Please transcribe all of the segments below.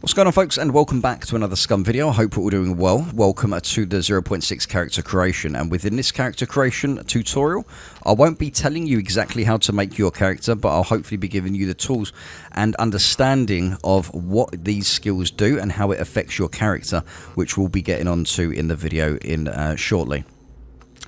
What's going on, folks, and welcome back to another Scum video. I hope we're all doing well. Welcome to the 0.6 character creation, and within this character creation tutorial, I won't be telling you exactly how to make your character, but I'll hopefully be giving you the tools and understanding of what these skills do and how it affects your character, which we'll be getting onto in the video shortly.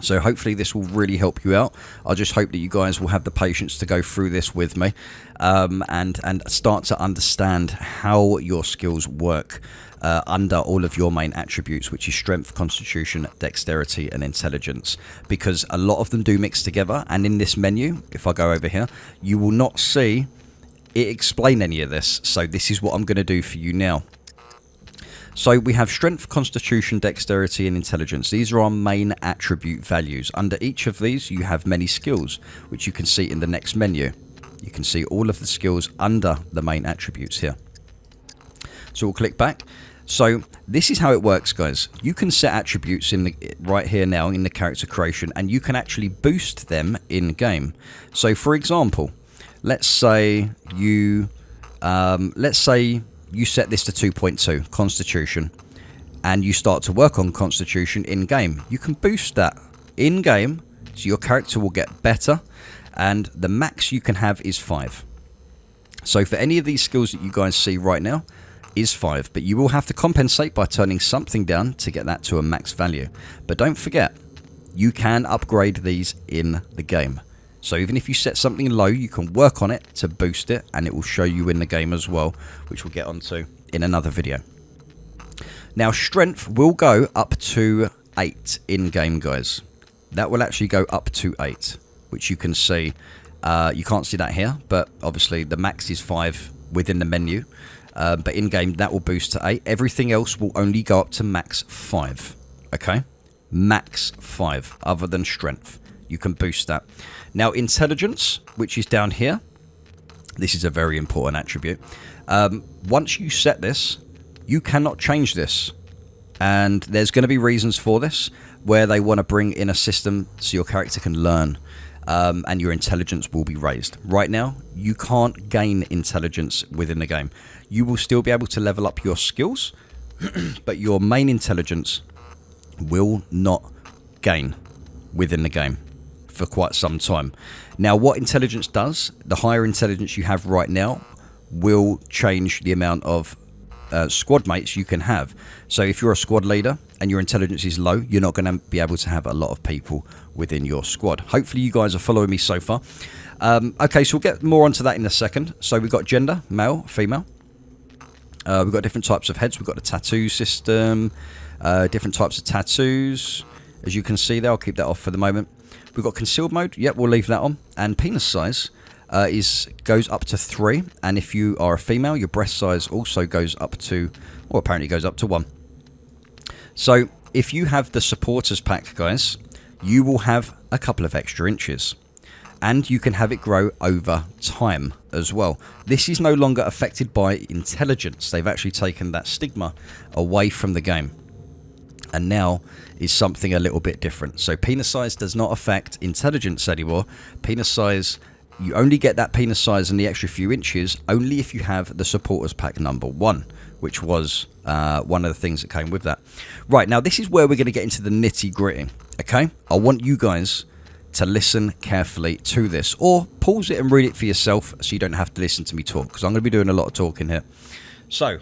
So hopefully this will really help you out. I just hope that you guys will have the patience to go through this with me and start to understand how your skills work under all of your main attributes, which is strength, constitution, dexterity and intelligence, because a lot of them do mix together. And in this menu, if I go over here, you will not see it explain any of this. So this is what I'm going to do for you now. So we have strength, constitution, dexterity and intelligence. These are our main attribute values. Under each of these you have many skills, which you can see in the next menu. You can see all of the skills under the main attributes here. So we'll click back. So this is how it works, guys. You can set attributes in right here now in the character creation, and you can actually boost them in game. So for example, let's say you set this to 2.2 constitution and you start to work on constitution in game. You can boost that in game, so your character will get better, and the max you can have is 5. So for any of these skills that you guys see right now is 5, but you will have to compensate by turning something down to get that to a max value. But don't forget, you can upgrade these in the game. So even if you set something low, you can work on it to boost it, and it will show you in the game as well, which we'll get onto in another video. Now, strength will go up to 8 in game, guys. That will actually go up to 8, which you can see. You can't see that here, but obviously the max is 5 within the menu. But in game, that will boost to 8. Everything else will only go up to max 5. Okay? Max 5, other than strength. You can boost that. Now, intelligence, which is down here, this is a very important attribute. Once you set this, you cannot change this. And there's going to be reasons for this, where they want to bring in a system so your character can learn, and your intelligence will be raised. Right now, you can't gain intelligence within the game. You will still be able to level up your skills, but your main intelligence will not gain within the game for quite some time. Now, what intelligence does, the higher intelligence you have right now will change the amount of squad mates you can have. So if you're a squad leader and your intelligence is low, you're not going to be able to have a lot of people within your squad. Hopefully you guys are following me so far. Okay, so we'll get more onto that in a second. So we've got gender, male, female. We've got different types of heads. We've got the tattoo system, different types of tattoos. As you can see there, I'll keep that off for the moment. We've got concealed mode. Yep, we'll leave that on. And penis size goes up to 3. And if you are a female, your breast size also goes up to, or apparently goes up to 1. So if you have the supporters pack, guys, you will have a couple of extra inches. And you can have it grow over time as well. This is no longer affected by intelligence. They've actually taken that stigma away from the game. And now is something a little bit different. So penis size does not affect intelligence anymore. Penis size, you only get that penis size and the extra few inches only if you have the supporters pack number 1, which was one of the things that came with that. Right, now this is where we're going to get into the nitty gritty. Okay, I want you guys to listen carefully to this, or pause it and read it for yourself so you don't have to listen to me talk, because I'm going to be doing a lot of talking here. So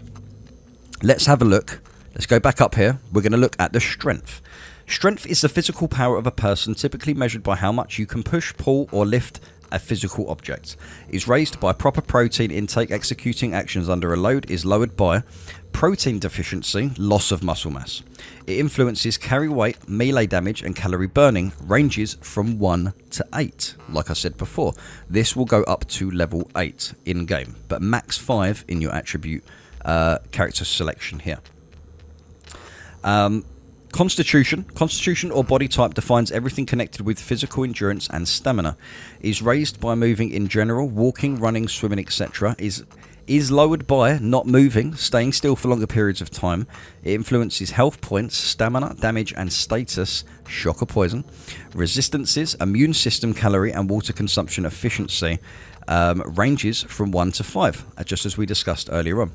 let's have a look. Let's go back up here. We're going to look at the strength. Strength is the physical power of a person, typically measured by how much you can push, pull, or lift a physical object. It is raised by proper protein intake. Executing actions under a load is lowered by protein deficiency, loss of muscle mass. It influences carry weight, melee damage, and calorie burning. Ranges from 1 to 8. Like I said before, this will go up to level 8 in game, but max 5 in your attribute character selection here. Constitution or body type defines everything connected with physical endurance and stamina. Is raised by moving in general, walking, running, swimming, etc. Is lowered by not moving, staying still for longer periods of time. It influences health points, stamina, damage and status, shock or poison, resistances, immune system, calorie and water consumption efficiency. Ranges from 1 to 5, just as we discussed earlier on.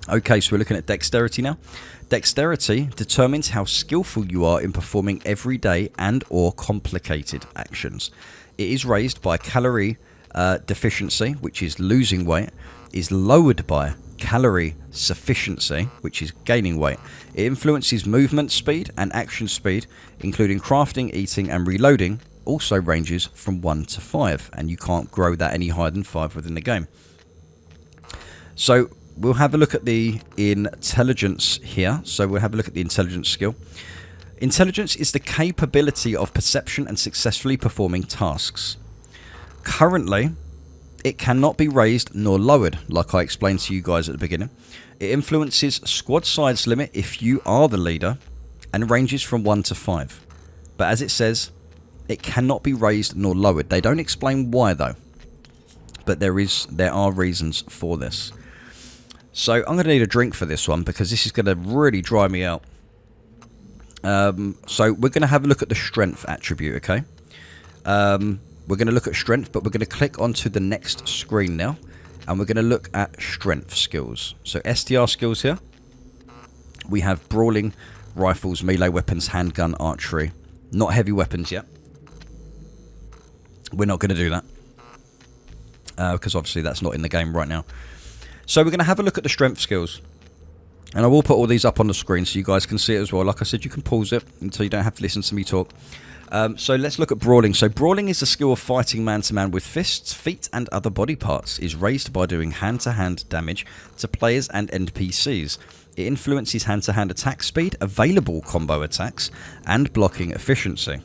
Okay, so we're looking at dexterity now. Dexterity determines how skillful you are in performing everyday and or complicated actions. It is raised by calorie deficiency, which is losing weight, is lowered by calorie sufficiency, which is gaining weight. It influences movement speed and action speed, including crafting, eating and reloading, also ranges from 1 to 5, and you can't grow that any higher than 5 within the game. So we'll have a look at the intelligence here. So we'll have a look at the intelligence skill. Intelligence is the capability of perception and successfully performing tasks. Currently, it cannot be raised nor lowered, like I explained to you guys at the beginning. It influences squad size limit if you are the leader, and ranges from 1 to 5. But as it says, it cannot be raised nor lowered. They don't explain why though, but there are reasons for this. So I'm going to need a drink for this one because this is going to really dry me out. So we're going to have a look at the strength attribute, okay? We're going to look at strength, but we're going to click onto the next screen now, and we're going to look at strength skills. So STR skills here. We have brawling, rifles, melee weapons, handgun, archery. Not heavy weapons yet. We're not going to do that because obviously that's not in the game right now. So we're going to have a look at the strength skills. And I will put all these up on the screen so you guys can see it as well. Like I said, you can pause it until you don't have to listen to me talk. So let's look at brawling. So brawling is the skill of fighting man-to-man with fists, feet and other body parts. Is raised by doing hand-to-hand damage to players and NPCs. It influences hand-to-hand attack speed, available combo attacks and blocking efficiency.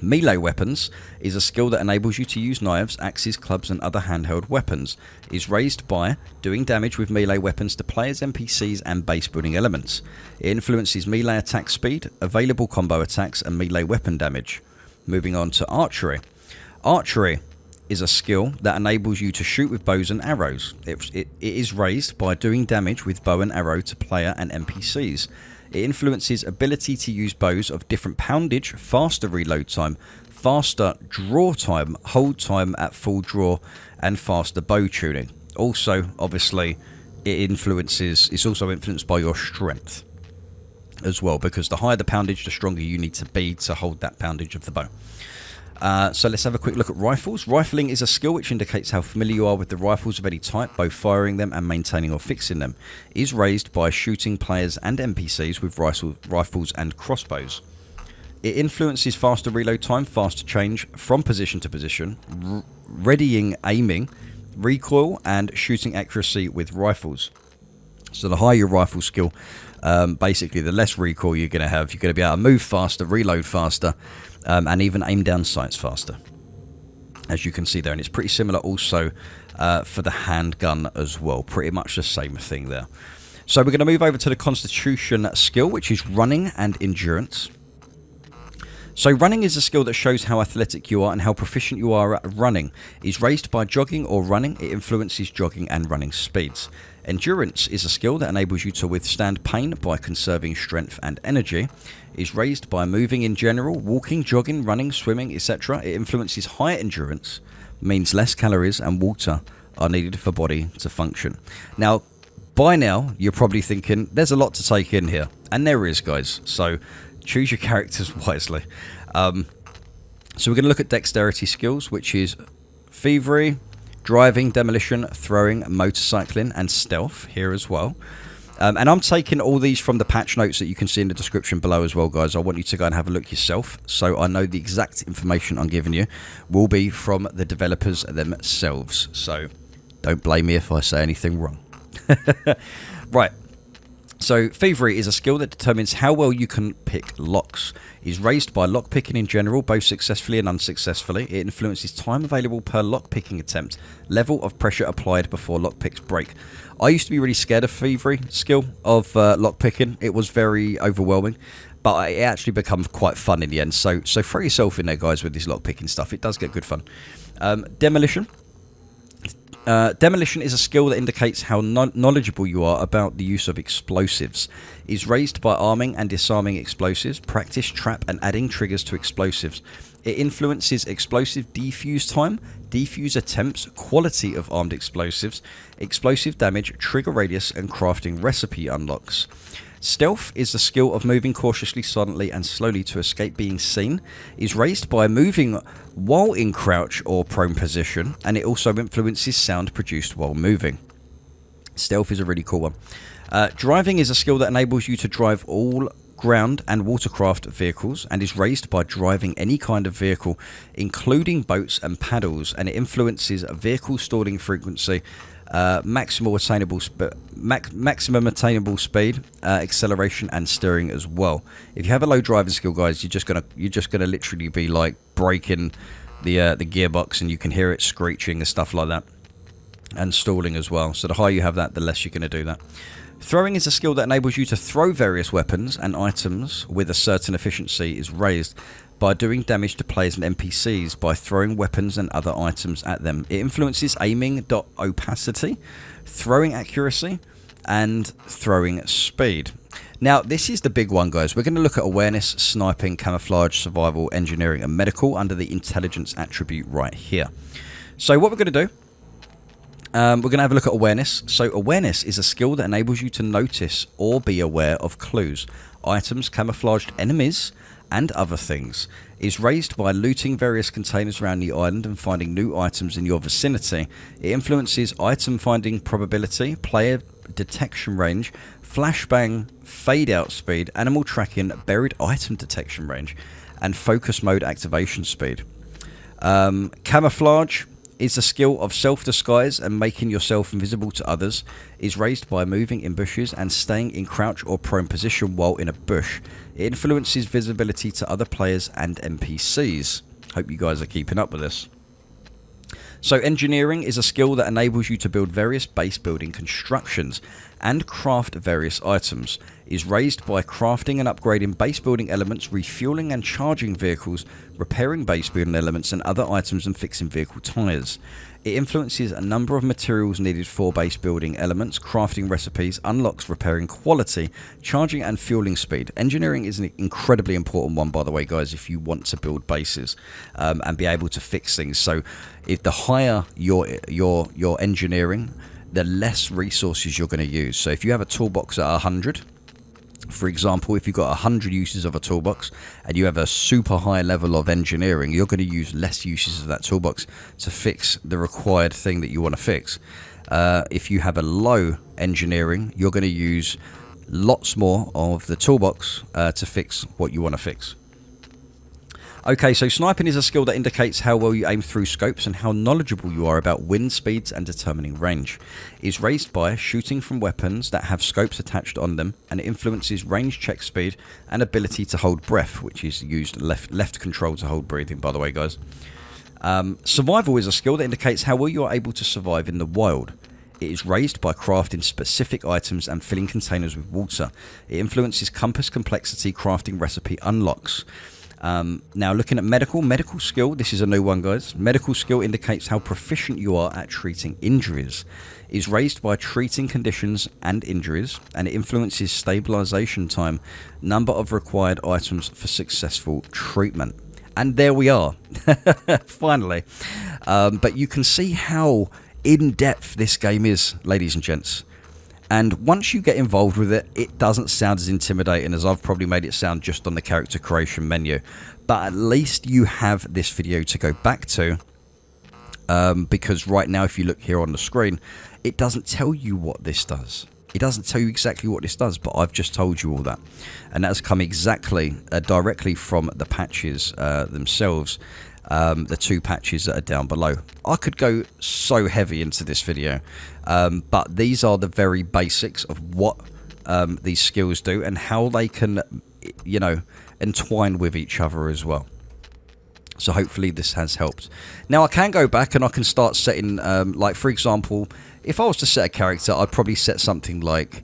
Melee weapons is a skill that enables you to use knives, axes, clubs and other handheld weapons. It is raised by doing damage with melee weapons to players, NPCs and base building elements. It influences melee attack speed, available combo attacks and melee weapon damage. Moving on to archery. Archery is a skill that enables you to shoot with bows and arrows. It is raised by doing damage with bow and arrow to player and NPCs. It influences ability to use bows of different poundage, faster reload time, faster draw time, hold time at full draw, and faster bow tuning. Also, obviously, it's also influenced by your strength as well, because the higher the poundage, the stronger you need to be to hold that poundage of the bow. So let's have a quick look at rifles. Rifling is a skill which indicates how familiar you are with the rifles of any type, both firing them and maintaining or fixing them. It is raised by shooting players and NPCs with rifles and crossbows. It influences faster reload time, faster change from position to position, readying, aiming, recoil and shooting accuracy with rifles. So the higher your rifle skill, basically the less recoil you're going to have. You're going to be able to move faster, reload faster, and even aim down sights faster, as you can see there. And it's pretty similar also for the handgun as well. Pretty much the same thing there. So we're going to move over to the Constitution skill, which is running and endurance. So running is a skill that shows how athletic you are and how proficient you are at running. It is raised by jogging or running. It influences jogging and running speeds. Endurance is a skill that enables you to withstand pain by conserving strength and energy. It is raised by moving in general, walking, jogging, running, swimming, etc. It influences higher endurance, means less calories and water are needed for body to function. Now, by now, you're probably thinking, there's a lot to take in here. And there is, guys. So choose your characters wisely. So we're going to look at dexterity skills, which is thievery, driving, demolition, throwing, motorcycling, and stealth here as well. And I'm taking all these from the patch notes that you can see in the description below as well, guys. I want you to go and have a look yourself, so I know the exact information I'm giving you will be from the developers themselves. So don't blame me if I say anything wrong. Right. So thievery is a skill that determines how well you can pick locks. It is raised by lock picking in general, both successfully and unsuccessfully. It influences time available per lock picking attempt, level of pressure applied before lock picks break. I used to be really scared of thievery skill of lock picking. It was very overwhelming, but it actually becomes quite fun in the end. So throw yourself in there, guys, with this lock picking stuff. It does get good fun. Demolition. Demolition is a skill that indicates how knowledgeable you are about the use of explosives. Is raised by arming and disarming explosives, practice trap and adding triggers to explosives. It influences explosive defuse time, defuse attempts, quality of armed explosives, explosive damage, trigger radius, and crafting recipe unlocks. Stealth is the skill of moving cautiously, silently, and slowly to escape being seen. Is raised by moving while in crouch or prone position, and it also influences sound produced while moving. Stealth is a really cool one. Driving is a skill that enables you to drive all ground and watercraft vehicles, and is raised by driving any kind of vehicle, including boats and paddles, and it influences vehicle stalling frequency, maximum attainable speed, acceleration, and steering as well. If you have a low driving skill, guys, you're just gonna literally be like breaking the gearbox, and you can hear it screeching and stuff like that, and stalling as well. So the higher you have that, the less you're gonna do that. Throwing is a skill that enables you to throw various weapons and items with a certain efficiency. Is raised by doing damage to players and NPCs by throwing weapons and other items at them. It influences aiming, opacity, throwing accuracy, and throwing speed. Now, this is the big one, guys. We're going to look at awareness, sniping, camouflage, survival, engineering, and medical under the intelligence attribute right here. So what we're going to do, we're going to have a look at awareness. So awareness is a skill that enables you to notice or be aware of clues, items, camouflaged enemies, and other things. Is raised by looting various containers around the island and finding new items in your vicinity. It influences item finding probability, player detection range, flashbang, fade out speed, animal tracking, buried item detection range, and focus mode activation speed. Camouflage is a skill of self-disguise and making yourself invisible to others. Is raised by moving in bushes and staying in crouch or prone position while in a bush. It influences visibility to other players and NPCs. Hope you guys are keeping up with this. So engineering is a skill that enables you to build various base building constructions and craft various items. Is raised by crafting and upgrading base building elements, refueling and charging vehicles, repairing base building elements and other items, and fixing vehicle tyres. It influences a number of materials needed for base building elements, crafting recipes, unlocks repairing quality, charging and fueling speed. Engineering is an incredibly important one, by the way, guys, if you want to build bases and be able to fix things. So if the higher your engineering, the less resources you're going to use. So if you have a toolbox at 100, for example, if you've got 100 uses of a toolbox and you have a super high level of engineering, you're going to use less uses of that toolbox to fix the required thing that you want to fix. If you have a low engineering, you're going to use lots more of the toolbox to fix what you want to fix. Okay, so sniping is a skill that indicates how well you aim through scopes and how knowledgeable you are about wind speeds and determining range. It is raised by shooting from weapons that have scopes attached on them, and it influences range check speed and ability to hold breath, which is used left control to hold breathing, by the way, guys. Survival is a skill that indicates how well you are able to survive in the wild. It is raised by crafting specific items and filling containers with water. It influences compass, complexity, crafting recipe unlocks. Now looking at medical skill, this is a new one, guys. Medical skill indicates how proficient you are at treating injuries. It is raised by treating conditions and injuries, and it influences stabilization time, number of required items for successful treatment. And there we are, finally. But you can see how in-depth this game is, ladies and gents. And once you get involved with it, it doesn't sound as intimidating as I've probably made it sound just on the character creation menu. But at least you have this video to go back to, because right now, if you look here on the screen, it doesn't tell you what this does. It doesn't tell you exactly what this does, but I've just told you all that. And that's come exactly, directly from the patches themselves. The two patches that are down below. I could go so heavy into this video, but these are the very basics of what these skills do and how they can, you know, entwine with each other as well. So hopefully this has helped. Now I can go back and I can start setting, like for example, if I was to set a character, I'd probably set something like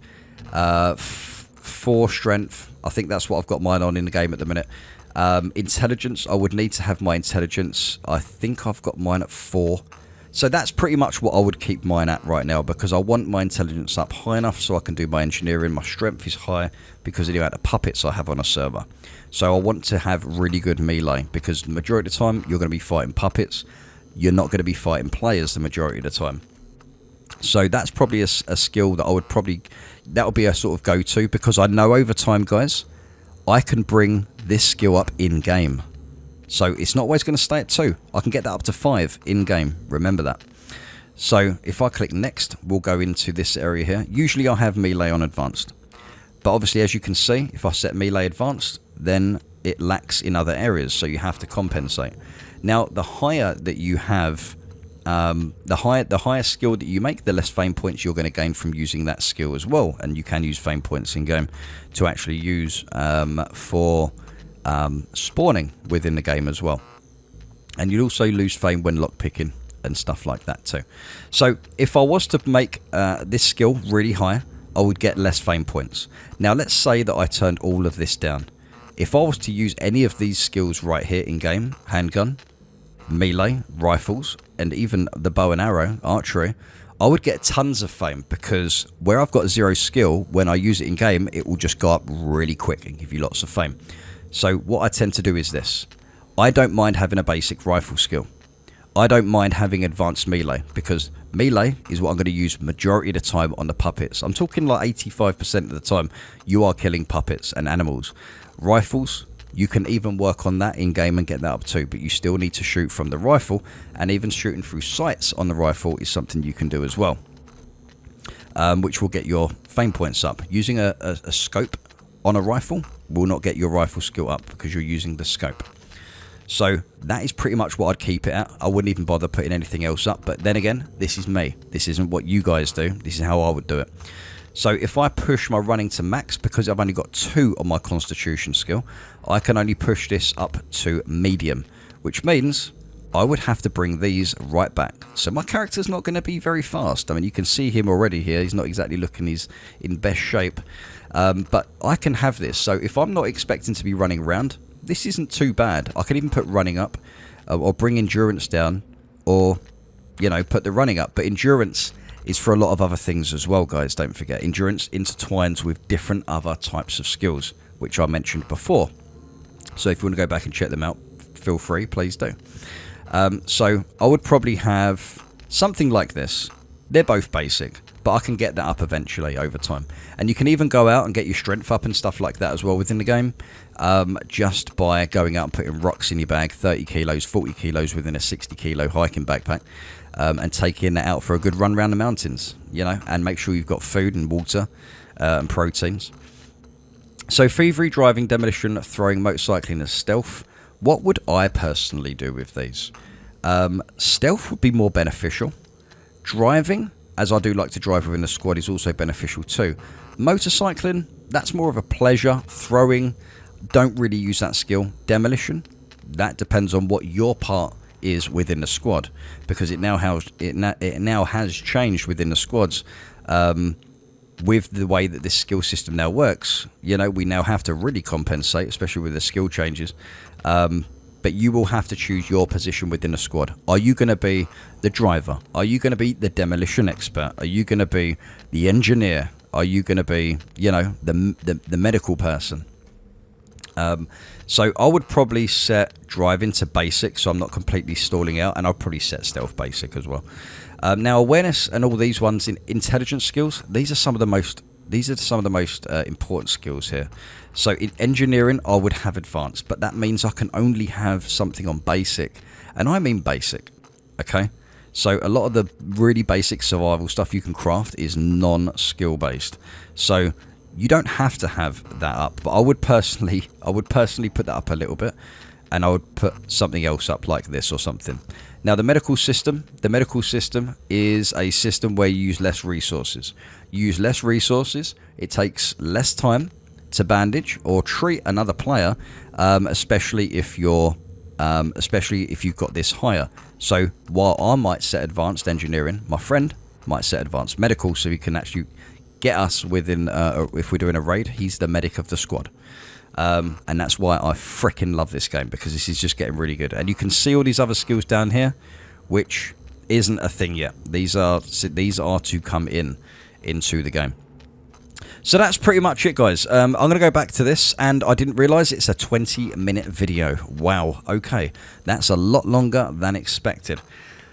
4 strength. I think that's what I've got mine on in the game at the minute. Intelligence, I would need to have my intelligence. I think I've got mine at 4. So that's pretty much what I would keep mine at right now, because I want my intelligence up high enough so I can do my engineering. My strength is high because of the amount of puppets I have on a server. So I want to have really good melee, because the majority of the time you're going to be fighting puppets. You're not going to be fighting players the majority of the time. So that's probably a skill that I would probably, that would be a sort of go-to, because I know over time, guys, I can bring this skill up in-game. So it's not always going to stay at 2. I can get that up to 5 in-game. Remember that. So if I click next, we'll go into this area here. Usually I have melee on advanced. But obviously, as you can see, if I set melee advanced, then it lacks in other areas. So you have to compensate. Now, the higher that you have, the higher skill that you make, the less fame points you're going to gain from using that skill as well. And you can use fame points in-game to actually use for... spawning within the game as well. And you'll also lose fame when lockpicking and stuff like that too. So if I was to make this skill really high, I would get less fame points. Now let's say that I turned all of this down. If I was to use any of these skills right here in game, handgun, melee, rifles, and even the bow and arrow, archery, I would get tons of fame, because where I've got 0 skill, when I use it in game, it will just go up really quick and give you lots of fame. So what I tend to do is this. I don't mind having a basic rifle skill. I don't mind having advanced melee, because melee is what I'm going to use majority of the time on the puppets. I'm talking like 85% of the time you are killing puppets and animals. Rifles, you can even work on that in game and get that up too, but you still need to shoot from the rifle, and even shooting through sights on the rifle is something you can do as well, which will get your fame points up. Using a scope on a rifle will not get your rifle skill up, because you're using the scope. So that is pretty much what I'd keep it at. I wouldn't even bother putting anything else up, but then again, this is me. This isn't what you guys do. This is how I would do it. So if I push my running to max, because I've only got 2 on my constitution skill, I can only push this up to medium, which means I would have to bring these right back. So my character's not going to be very fast. I mean, you can see him already here. He's not exactly looking he's in best shape. But I can have this. So if I'm not expecting to be running around, this isn't too bad. I can even put running up, or bring endurance down, or, you know, put the running up. But endurance is for a lot of other things as well, guys. Don't forget, endurance intertwines with different other types of skills, which I mentioned before. So if you want to go back and check them out, feel free, please do. So I would probably have something like this. They're both basic, but I can get that up eventually over time. And you can even go out and get your strength up and stuff like that as well within the game, just by going out and putting rocks in your bag, 30 kilos, 40 kilos within a 60 kilo hiking backpack, and taking that out for a good run around the mountains, you know, and make sure you've got food and water and proteins. So thievery, driving, demolition, throwing, motorcycling, and stealth. What would I personally do with these? Stealth would be more beneficial. Driving, as I do like to drive within the squad, is also beneficial too. Motorcycling, that's more of a pleasure. Throwing, don't really use that skill. Demolition, that depends on what your part is within the squad, because it now has changed within the squads. With the way that this skill system now works, you know, we now have to really compensate, especially with the skill changes. But you will have to choose your position within the squad. Are you going to be the driver? Are you going to be the demolition expert? Are you going to be the engineer? Are you going to be, you know, the medical person? So I would probably set driving to basic, so I'm not completely stalling out, and I'll probably set stealth basic as well. Now awareness and all these ones in intelligence skills, these are some of the most important skills here. So in engineering, I would have advanced, but that means I can only have something on basic, and I mean basic. Okay, so a lot of the really basic survival stuff you can craft is non-skill based. So you don't have to have that up, but I would personally put that up a little bit, and I would put something else up like this or something. Now the medical system is a system where you use less resources. You use less resources, it takes less time to bandage or treat another player, especially if you've got this higher. So while I might set advanced engineering, my friend might set advanced medical, so he can actually get us within, if we're doing a raid, he's the medic of the squad. And that's why I freaking love this game, because this is just getting really good. And you can see all these other skills down here, which isn't a thing yet. These are to come into the game. So that's pretty much it, guys. I'm going to go back to this, and I didn't realise it's a 20-minute video. Wow, okay. That's a lot longer than expected.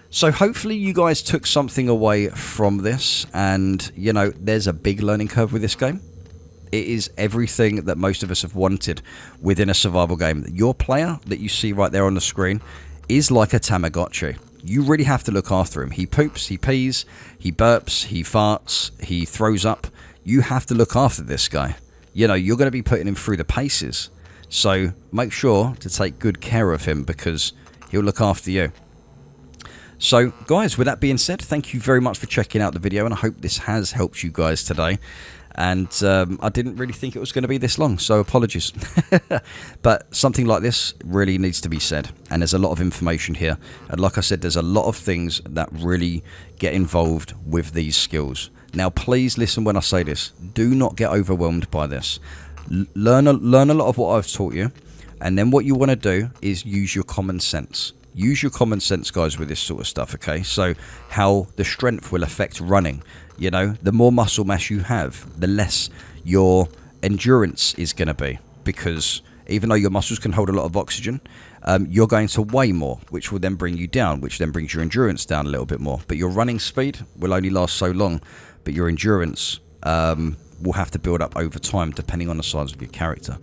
So hopefully you guys took something away from this, and, you know, there's a big learning curve with this game. It is everything that most of us have wanted within a survival game. Your player that you see right there on the screen is like a Tamagotchi. You really have to look after him. He poops, he pees, he burps, he farts, he throws up. You have to look after this guy. You know, you're going to be putting him through the paces. So make sure to take good care of him, because he'll look after you. So, guys, with that being said, thank you very much for checking out the video, and I hope this has helped you guys today. And I didn't really think it was going to be this long, so apologies. But something like this really needs to be said, and there's a lot of information here. And like I said, there's a lot of things that really get involved with these skills. Now, please listen when I say this. Do not get overwhelmed by this. Learn a lot of what I've taught you, and then what you want to do is use your common sense. Use your common sense, guys, with this sort of stuff, okay? So how the strength will affect running. You know, the more muscle mass you have, the less your endurance is going to be. Because even though your muscles can hold a lot of oxygen, you're going to weigh more, which will then bring you down, which then brings your endurance down a little bit more. But your running speed will only last so long, but your endurance will have to build up over time, depending on the size of your character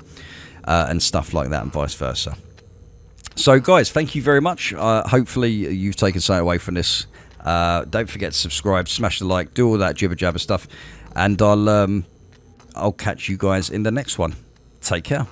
and stuff like that, and vice versa. So, guys, thank you very much. Hopefully, you've taken something away from this. Don't forget to subscribe, smash the like, do all that jibber jabber stuff, and I'll catch you guys in the next one. Take care.